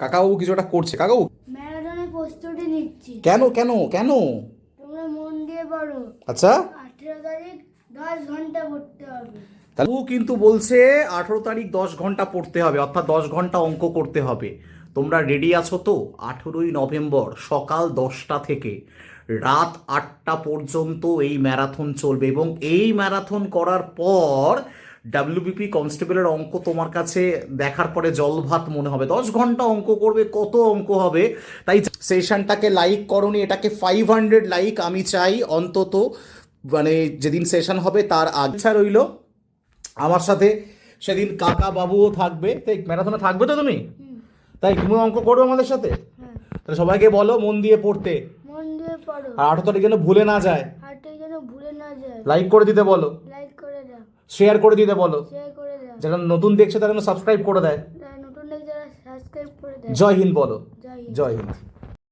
কাকাবাবু কিছু একটা করছে। কাকাবাবু ম্যারাথনের প্রস্তুতি নিচ্ছি। কেন কেন কেন? তোমরা মন দিয়ে পড়ো। আচ্ছা 18 তারিখ 10 ঘন্টা পড়তে হবে। তাহলে ও কিন্তু বলছে 18 তারিখ 10 ঘন্টা পড়তে হবে, অর্থাৎ 10 ঘন্টা অঙ্ক করতে হবে। তোমরা রেডি আছো তো? 18ই নভেম্বর সকাল 10টা থেকে রাত 8টা পর্যন্ত এই ম্যারাথন চলবে, এবং এই ম্যারাথন করার পর ডাব্লিউবিপি কনস্টেবলের অঙ্ক তোমার কাছে দেখার পরে জলভাত মনে হবে। 10 ঘন্টা অঙ্ক করবে, কত অঙ্ক হবে। তাই সেশনটাকে লাইক করনি, এটাকে 500 লাইক আমি চাই অন্তত, মানে যেদিন সেশন হবে তার আচ্ছা রইল। আমার সাথে সেদিন কাকা বাবুও থাকবে। তাই ম্যারাথনে থাকবে তো তুমি? তাই তুমি অঙ্ক করবে আমাদের সাথে? হ্যাঁ, তাহলে সবাইকে বলো মন দিয়ে পড়তে, মন দিয়ে পড়ো। আর 18 তারিখ যেন ভুলে না যায়। হাটে যেন ভুলে না যায়। লাইক করে দিতে বলো, লাইক করে দাও, শেয়ার করে দিতে বলো, শেয়ার করে দাও। যারা নতুন দেখছে তারা যেন সাবস্ক্রাইব করে দেয়। যারা নতুন দেখে যারা সাবস্ক্রাইব করে দেয়। জয় হিন্দ বলো। জয় হিন্দ। জয় হিন্দ।